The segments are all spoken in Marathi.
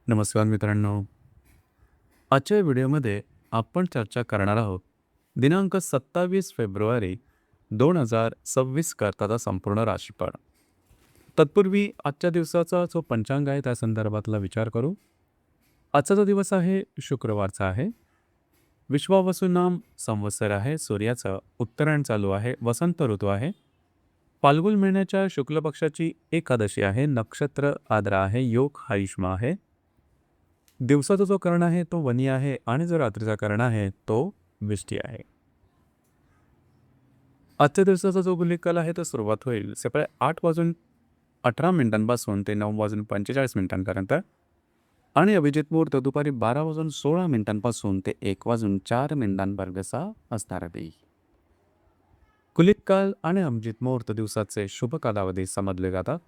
नमस्कार मित्रांनो. आजच्या व्हिडिओमध्ये आपण चर्चा करणार आहोत दिनांक 27 फेब्रुवारी 2026 करताचा संपूर्ण राशीफळ. तत्पूर्वी आजच्या दिवसाचा जो पंचांग आहे त्या संदर्भातला विचार करू. आजचा जो दिवस आहे शुक्रवारचा आहे. विश्वावसु नाम संवत्सर आहे. सूर्याचं उत्तरायण चालू आहे. वसंत ऋतू आहे. फाल्गुन महिन्याच्या शुक्ल पक्षाची एकादशी आहे. नक्षत्र आद्रा आहे. योग हरिष्मा आहे. दिवसाचा जो कर्ण आहे तो वनी आहे आणि जो रात्रीचा कर्ण आहे तो विष्टी आहे. आजच्या दिवसाचा जो गुलिक काल आहे तो सुरुवात होईल सकाळी 8:18 ते 9:45 आणि अभिजित मुहूर्त दुपारी 12:16 ते 1:04 असणार आहे. गुलिक काल आणि अभिजित मुहूर्त दिवसाचे शुभ कालावधी समजले जातात.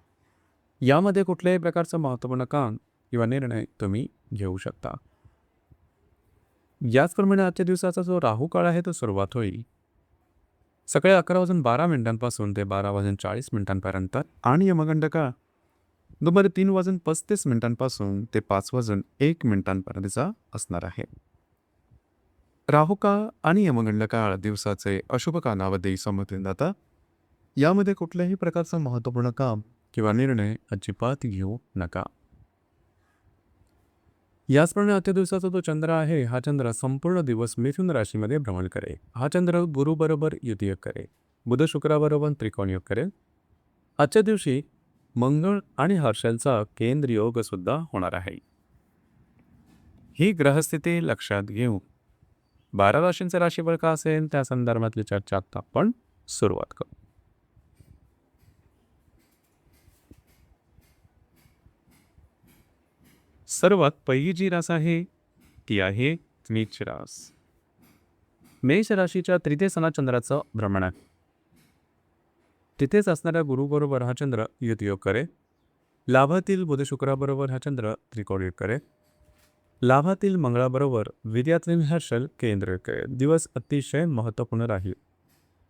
यामध्ये कुठल्याही प्रकारचं महत्त्वपूर्ण काम किंवा निर्णय तुम्ही घेऊ शकता. याचप्रमाणे आजच्या दिवसाचा जो राहू काळ आहे तो सुरुवात होईल सकाळी 11:12 ते 12:40 आणि यमगंडका दुपारी 3:35 ते 5:01 असणार आहे. राहू काळ आणि यमगंड काळ दिवसाचे अशुभ कालावधी समजले जातात. यामध्ये कुठल्याही प्रकारचं महत्त्वपूर्ण काम किंवा निर्णय अजिबात घेऊ नका. याचप्रमाणे आजच्या दिवसाचा जो चंद्र आहे हा चंद्र संपूर्ण दिवस मिथुन राशीमध्ये भ्रमण करेल. हा चंद्र गुरुबरोबर युतियोग करेल. बुध शुक्राबरोबर त्रिकोण योग करेल. आजच्या दिवशी मंगळ आणि हर्षलचा केंद्र योग सुद्धा होणार आहे. ही ग्रहस्थिती लक्षात घेऊन 12 राशींचे राशीफळ का असेल त्या संदर्भातली चर्चा आता आपण सुरुवात करू. सर्वात पहिली जी रास आहे ती आहे मेष रास. मेष राशीच्या तृतीय सणात चंद्राचं भ्रमण आहे. तिथेच असणाऱ्या गुरुबरोबर हा चंद्र युतियोग करेल. लाभातील बुध शुक्राबरोबर हा चंद्र त्रिकोण योग करेल. लाभातील मंगळाबरोबर विद्यातील हर्षल केंद्र योग करेल. दिवस अतिशय महत्त्वपूर्ण राहील.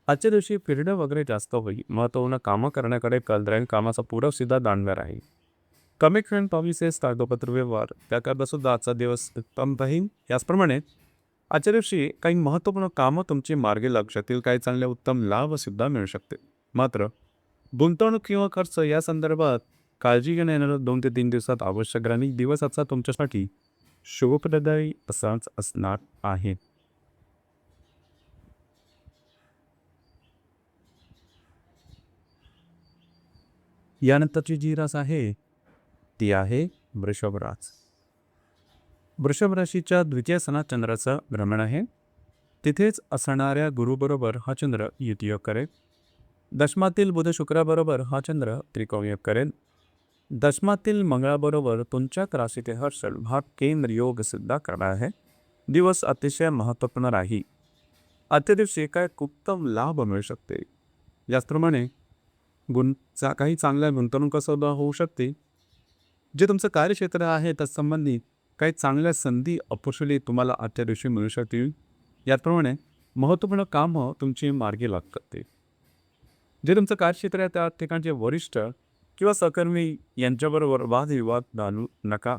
आजच्या दिवशी फिरणं वगैरे जास्त होईल. महत्त्वपूर्ण कामं करण्याकडे कल राहील. कामाचा पुरव सुद्धा दांडगा राहील. कमिटमेंट पॉलिसीज कागदोपत्र व्यवहार त्याकरता सुद्धा आजचा दिवस उत्तम राहील. याचप्रमाणे आजच्या दिवशी काही महत्त्वपूर्ण कामं तुमची मार्गी लागू शकतील. काही चांगले उत्तम लाभ सुद्धा मिळू शकते. मात्र गुंतवणूक किंवा खर्च या संदर्भात काळजी घेणं येणाऱ्या 2 ते 3 दिवसात आवश्यक राहील. दिवस आजचा तुमच्यासाठी शुभप्रदायी असाच असणार आहे. यानंतरची जी रास आहे ती आहे वृषभ रास. वृषभ राशीच्या द्वितीय सणात चंद्राचं भ्रमण आहे. तिथेच असणाऱ्या गुरुबरोबर हा चंद्र युतियोग करेल. दशमातील बुध शुक्राबरोबर हा चंद्र त्रिकोण योग करेल. दशमातील मंगळाबरोबर तुमच्या राशीतील हर्षल हा केंद्र योग सुद्धा करणार आहे. दिवस अतिशय महत्त्वपूर्ण राहील. आजच्या दिवशी काय उत्तम लाभ मिळू शकते. याचप्रमाणे काही चांगल्या गुंतवणुका सुद्धा होऊ शकते. जे तुमचं कार्यक्षेत्र आहे तत्संबंधी काही चांगल्या संधी अपॉर्च्युनिटी तुम्हाला आजच्या दिवशी मिळू शकतील. याचप्रमाणे महत्त्वपूर्ण कामं तुमची मार्गी लागतात. जे तुमचं कार्यक्षेत्र आहे त्या ठिकाणचे वरिष्ठ किंवा सहकर्मी यांच्याबरोबर वादविवाद घालू नका.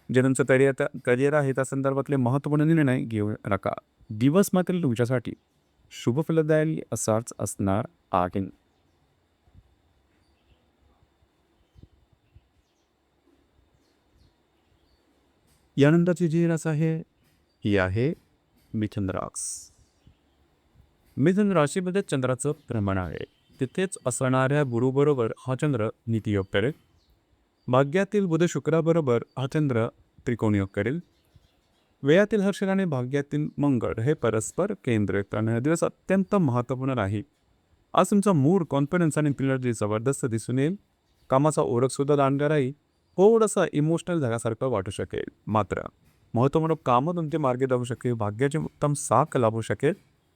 जे तुमचं करिअर आहे त्या संदर्भातले महत्त्वपूर्ण निर्णय घेऊ नका. दिवस मात्र तुमच्यासाठी शुभफलदायी असाच असणार आहे. यानंतरची जी रास आहे ही आहे मिथुन रास. मिथुन राशीमध्ये चंद्राचं भ्रमण आहे. तिथेच असणाऱ्या गुरुबरोबर हा चंद्र नीतियोग करेल. भाग्यातील बुध शुक्राबरोबर हा चंद्र त्रिकोण योग करेल. व्ययातील हर्षल आणि भाग्यातील मंगळ हे परस्पर केंद्र करणारे दिवस अत्यंत महत्त्वपूर्ण राहील. आज तुमचा मूड कॉन्फिडन्स आणि एनर्जी जबरदस्त दिसून येईल. कामाचा ओळख सुद्धा दांडगा राहील. थोडंसं इमोशनल झाल्यासारखं वाटू शकेल. मात्र महत्त्वपूर्ण कामं तुमचे मार्गी लागू शकेल. भाग्याची उत्तम साथ लाभू शकेल.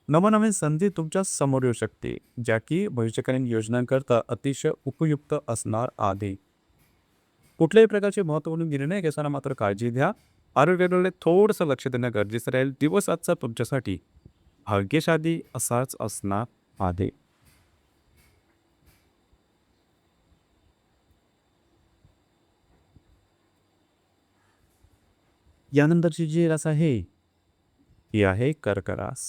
नवनवीन संधी तुमच्या समोर येऊ शकते ज्या की भविष्यकालीन योजनांकरता अतिशय उपयुक्त असणार आहे. कुठल्याही प्रकारचे महत्त्वपूर्ण निर्णय घेताना मात्र काळजी घ्या. आरोग्याकडे थोडंसं लक्ष देणं गरजेचं राहील. दिवस आजचा तुमच्यासाठी भाग्यशाली असाच असणार आहे. यानंतरची जी रास आहे ती आहे कर्क रास.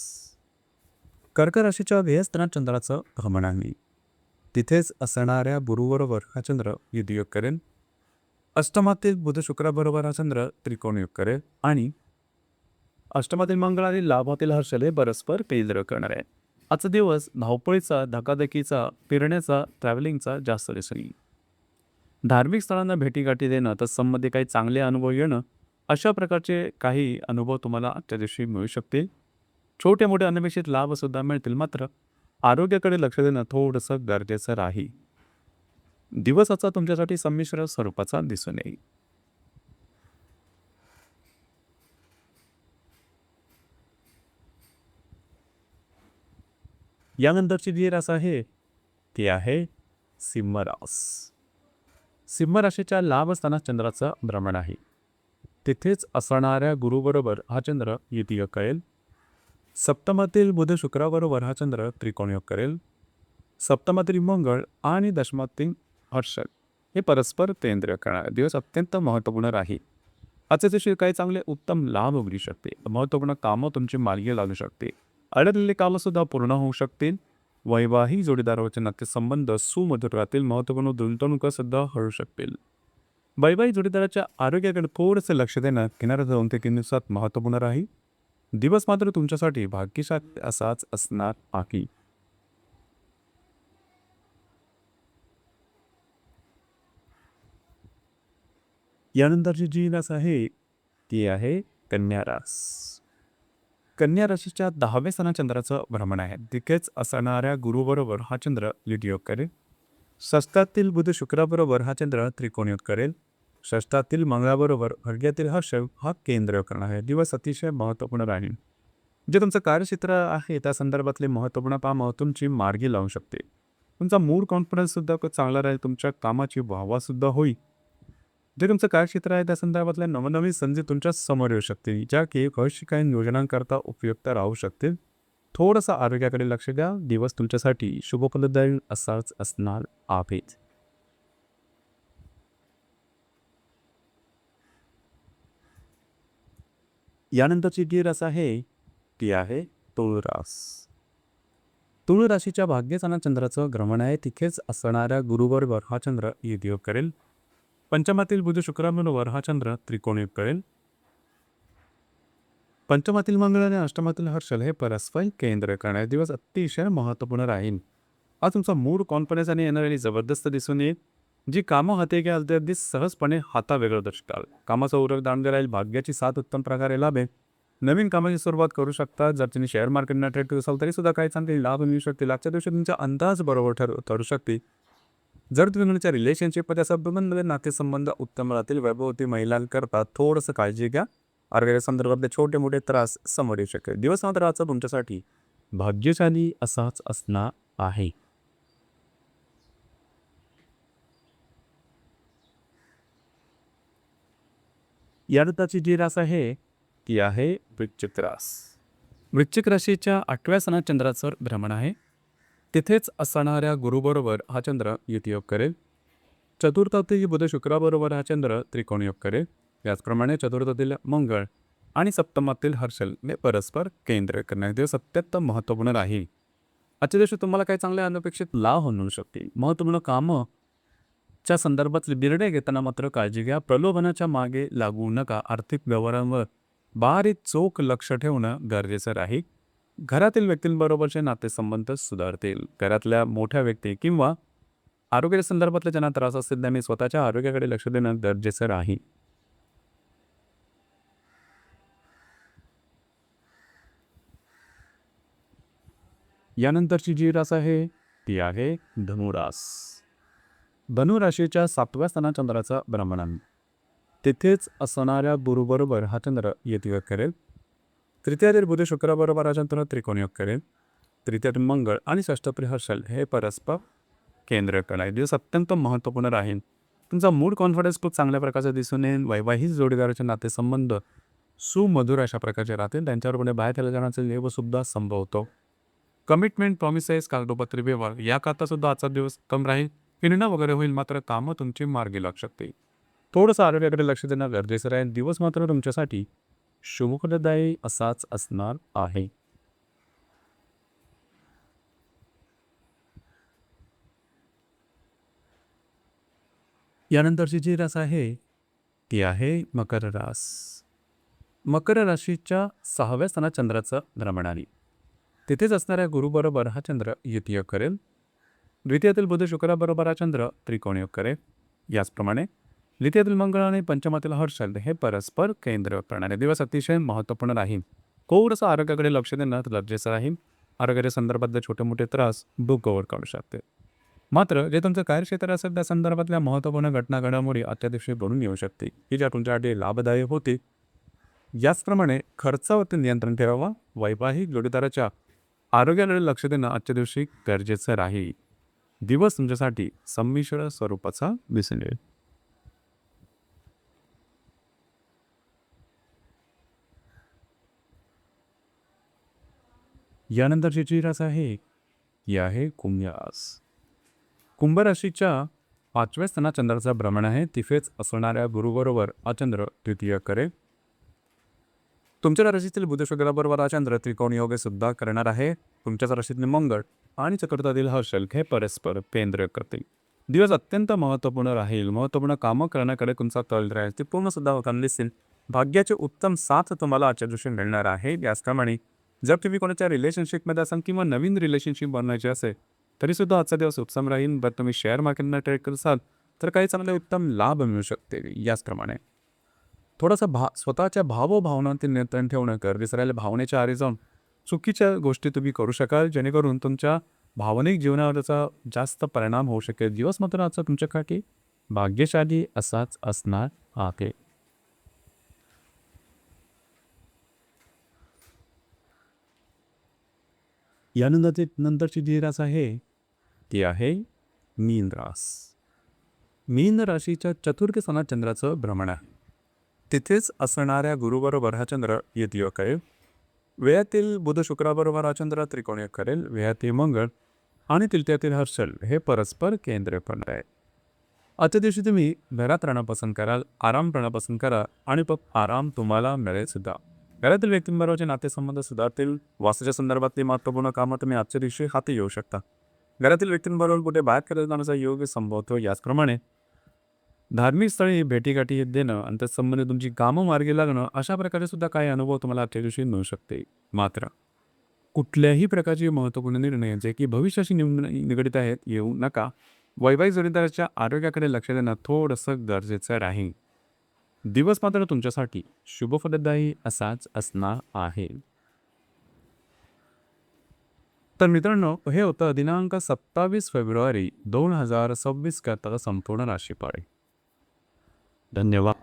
कर्क राशीच्या व्ययस्थानात चंद्राचं भ्रमण आहे. तिथेच असणाऱ्या गुरुबरोबर हा चंद्र युद्धयोग करेल. अष्टमातील बुध शुक्राबरोबर हा चंद्र त्रिकोणयोग करेल आणि अष्टमातील मंगळ आणि लाभातील हर्षल हे परस्पर केंद्र करणार आहे. आजचा दिवस धावपळीचा, धकाधकीचा, फिरण्याचा, ट्रॅव्हलिंगचा जास्त दिसून येईल. धार्मिक स्थळांना भेटीगाठी देणं, तत्संबंधी काही चांगले अनुभव येणं, अशा प्रकारचे काही अनुभव तुम्हाला आजच्या दिवशी मिळू शकतील. छोटे मोठे अनपेक्षित लाभसुद्धा मिळतील, मात्र आरोग्याकडे लक्ष देणं थोडंसं गरजेचं राहील. दिवसाचा तुमच्यासाठी संमिश्र स्वरूपाचा दिसून येईल. यानंतरची जी रास आहे ती आहे सिंह रास. सिंह राशीच्या लाभ स्थानात चंद्राचं भ्रमण आहे. तिथेच असणाऱ्या गुरुबरोबर हा चंद्र युतियोग करेल. सप्तमातील बुध शुक्राबरोबर हा चंद्र त्रिकोणयोग करेल. सप्तमातील मंगळ आणि दशमातील हर्षल हे परस्पर केंद्र करणार दिवस अत्यंत महत्त्वपूर्ण राहील. आजच्या दिवशी काही चांगले उत्तम लाभ मिळू शकते. महत्त्वपूर्ण कामं तुमची मार्गी लागू शकते. अडकलेली कामंसुद्धा पूर्ण होऊ शकतील. वैवाहिक जोडीदाराचे नातेसंबंध सुमधुर राहतील. महत्त्वपूर्ण गुंतवणुकासुद्धा होऊ शकतील. वैवाहिक जोडीदाराच्या आरोग्याकडे थोडंसं लक्ष देणं किनाऱ्या 2 ते 3 दिवसात महत्त्वपूर्ण राहील. दिवस मात्र तुमच्यासाठी भाग्यशाली असाच असणार आहे. यानंतरची जी रास आहे ती आहे कन्या रास. कन्या राशीच्या 10व्या स्थानात चंद्राचं भ्रमण आहे. तिथेच असणाऱ्या गुरुबरोबर हा चंद्र युतियोग करेल. षष्ठातील बुध शुक्राबरोबर हा चंद्र त्रिकोणयोग करेल. षष्ठातील मंगळाबरोबर भाग्यातील हा शव हा केंद्र करणार आहे. दिवस अतिशय महत्त्वपूर्ण राहील. जे तुमचं कार्यक्षेत्र आहे त्या संदर्भातले महत्त्वपूर्ण कामं तुमची मार्गी लावू शकते. तुमचा मूड कॉन्फिडन्ससुद्धा खूप चांगला राहील. तुमच्या कामाची वाहवासुद्धा होईल. जे तुमचं कार्यक्षेत्र आहे त्या संदर्भातल्या नवनवीन संधी तुमच्या समोर येऊ शकतील, ज्या की भविष्य काही योजनांकरता उपयुक्त राहू शकतील. थोडंसं आरोग्याकडे लक्ष द्या. दिवस तुमच्यासाठी शुभफलदायी असाच असणार आहे. यानंतरची जी रास आहे ती आहे तुळ रास. तुळ राशीच्या भाग्यस्थानात चंद्राचं भ्रमण आहे. तिथेच असणाऱ्या गुरुबरोबर हा चंद्र युतियोग करेल. पंचमातील बुध शुक्राबरोबर हा चंद्र त्रिकोणयोग करेल. पंचमातील मंगळ आणि अष्टमातील हर्षल हे परस्पर केंद्र करणारे दिवस अतिशय महत्त्वपूर्ण राहील. आज तुमचा मूड कॉन्फिडन्स आणि एनर्जी जबरदस्त दिसून येईल. जी कामं हाती घ्याल ते अगदी सहजपणे हातावेगळं दर्शकाल. कामाचा उरक दांडगे राहील. भाग्याची साथ उत्तम प्रकारे लाभेल. नवीन कामाची सुरुवात करू शकता. जर तुम्ही शेअर मार्केटला ट्रेड करत असाल तरी सुद्धा काही चांगले लाभ मिळू शकतील. आजच्या दिवशी तुमचा अंदाज बरोबर ठरू शकते. जर तुम्ही तुमच्या रिलेशनशिपमध्ये संबंध नातेसंबंध उत्तम राहतील. वैभवती महिलांकरता थोडंसं काळजी घ्या. आरोग्या संदर्भातले छोटे मोठे त्रास समोर येऊ शकेल. दिवस मात्र आजचा तुमच्यासाठी भाग्यशाली असाच असणार आहे. यानंतरची जी रास आहे ती आहे वृश्चिक रास. वृश्चिक राशीच्या 8व्या स्थानात चंद्राचं भ्रमण आहे. तिथेच असणाऱ्या गुरुबरोबर हा चंद्र युतियोग करेल. चतुर्थातील बुध शुक्राबरोबर हा चंद्र त्रिकोणयोग करेल. याचप्रमाणे चतुर्थातील मंगळ आणि सप्तमातील हर्षल हे परस्पर केंद्र करण्याचे दिवस अत्यंत महत्त्वपूर्ण राहील. आजच्या दिवशी तुम्हाला काही चांगले अनपेक्षित लाभ मिळू शकतील. महत्त्वपूर्ण कामं च्या संदर्भातले निर्णय घेताना मात्र काळजी घ्या. प्रलोभनाच्या मागे लागू नका. आर्थिक व्यवहारांवर बारीक चोख लक्ष ठेवणं गरजेचं राहील. घरातील व्यक्तींबरोबरचे नातेसंबंध सुधारतील. घरातल्या मोठ्या व्यक्ती किंवा आरोग्य संदर्भातल्या ज्यांना त्रास असतील त्यांनी स्वतःच्या आरोग्याकडे लक्ष देणं गरजेचं राहील. यानंतरची जी रास आहे ती आहे धनुरास. धनुराशीच्या 7व्या स्थानात चंद्राचा भ्रमण आहे. तिथेच असणाऱ्या गुरुबरोबर हा चंद्र युतियोग करेल. तृतीयातील बुध शुक्राबरोबर हा चंद्र त्रिकोणयोग करेल. तृतीयातील मंगळ आणि षष्ठप्रिय हर्षल हे परस्पर केंद्र करणारे दिवस अत्यंत महत्त्वपूर्ण राहील. तुमचा मूड कॉन्फिडन्स खूप चांगल्या प्रकारचा दिसून येईल. वैवाहिक जोडीदाराचे नातेसंबंध सुमधुर अशा प्रकारचे राहतील. त्यांच्यावर बाहेर केल्या जाण्याचा लेवसुद्धा संभवतो. कमिटमेंट, प्रॉमिसेस, कागदोपत्री व्यवहार या करता सुद्धा आजचा दिवस कम राहील. फिरणं वगैरे होईल, मात्र कामं तुमची मार्गी लागू शकते. थोडंसं आरोग्याकडे लक्ष देणं गरजेचं राहील. दिवस मात्र तुमच्यासाठी शुभफलदायी असाच असणार आहे. यानंतरची जी रास आहे ती आहे मकर रास. मकर राशीच्या 6व्या स्थानात चंद्राचं भ्रमण आहे. तिथेच असणाऱ्या गुरुबरोबर हा चंद्र युतियोग करेल. द्वितीयातील बुध शुक्राबरोबर हा चंद्र त्रिकोणयोग करेल. याचप्रमाणे द्वितीयातील मंगळ आणि पंचमातील हर्षल हे परस्पर केंद्र करणारे दिवस अतिशय महत्त्वपूर्ण राहील. थोडंसं आरोग्याकडे लक्ष देणं गरजेचं राहील. आरोग्याच्या संदर्भातले छोटे मोठे त्रास बुक ओव्हर काढू शकते. मात्र जे तुमचं कार्यक्षेत्र असेल त्या संदर्भातल्या महत्त्वपूर्ण घटना घडामोडी आजच्या दिवशी घडून येऊ शकते की ज्या तुमच्यासाठी लाभदायी होते. याचप्रमाणे खर्चावरती नियंत्रण ठेवावं. वैवाहिक जोडीदाराच्या आरोग्याकडे लक्ष देणं आजच्या दिवशी गरजेचं राहील. दिवस तुमच्यासाठी संमिश्र स्वरूपाचा दिसेल. यानंतरची जी रास आहे ती आहे कुंभ रास. कुंभ राशीच्या 5व्या स्थानात चंद्राचा भ्रमण आहे. तिथेच असणाऱ्या गुरुबरोबर हा चंद्र द्वितीय करेल. तुमच्या राशीतील बुध शुक्राबरोबर हा चंद्र त्रिकोण योग सुद्धा करणार आहे. तुमच्याच राशीतील मंगळ आणि चक्रतातील हर्षल हे परस्पर केंद्र करतील. दिवस अत्यंत महत्त्वपूर्ण राहील. महत्त्वपूर्ण कामं करण्याकडे तुमचा कल राहील ते पूर्ण सुद्धा होताना दिसेल. भाग्याचे उत्तम साथ तुम्हाला आजच्या दिवशी मिळणार आहे. याचप्रमाणे जर तुम्ही कोणाच्या रिलेशनशिपमध्ये असाल किंवा नवीन रिलेशनशिप बनवायची असेल तरीसुद्धा आजचा दिवस उत्तम राहील. जर तुम्ही शेअर मार्केटला ट्रेड करत असाल तर काही चांगले उत्तम लाभ मिळू शकते. याचप्रमाणे थोडासा स्वतःच्या भावभावनांतील नियंत्रण ठेवणं गरजेचं राहील. भावनेच्या आरी जाऊन चुकीच्या गोष्टी तुम्ही करू शकाल जेणेकरून तुमच्या भावनिक जीवनावर त्याचा जास्त परिणाम होऊ शकेल. दिवस मात्र आजचा तुमच्यासाठी भाग्यशाली असाच असणार आहे. नंतरची जी रास आहे ती आहे मीन रास. मीन राशीच्या चतुर्थ स्थानात चंद्राचं भ्रमण आहे. तिथेच असणाऱ्या गुरुबरोबर हा चंद्र युतियोग करेल. व्ययातील बुध शुक्राबरोबर हा चंद्र त्रिकोणयोग करेल. व्ययातील मंगळ आणि तृतीयातील हर्षल हे परस्पर केंद्र करणार आहे. आजच्या दिवशी तुम्ही घरात राहणं पसंत कराल. आराम करणं पसंत करा आणि आराम तुम्हाला मिळेल सुद्धा. घरातील व्यक्तींबरोबरचे नातेसंबंध सुधारतील. वास्तूच्या संदर्भातली महत्त्वपूर्ण कामं तुम्ही आजच्या दिवशी हाती येऊ शकता. घरातील व्यक्तींबरोबर कुठे बाहेर फिरत जाण्याचा योग संभवतो. याचप्रमाणे धार्मिक स्थळी भेटीगाठी देणं आणि त्यासंबंधी तुमची कामं मार्गी लागणं अशा प्रकारे सुद्धा काही अनुभव तुम्हाला आजच्या दिवशी मिळू शकते. मात्र कुठल्याही प्रकारचे महत्त्वपूर्ण निर्णय जे की भविष्याशी निगडित आहेत येऊ नका. वैवाहिक जोडीदाराच्या आरोग्याकडे लक्ष देणं थोडंसं गरजेचं राहील. दिवस मात्र तुमच्यासाठी शुभफलदायी असाच असणार आहे. तर मित्रांनो हे होतं दिनांक 27 फेब्रुवारी 2026 करता संपूर्ण राशीफळ. धन्यवाद.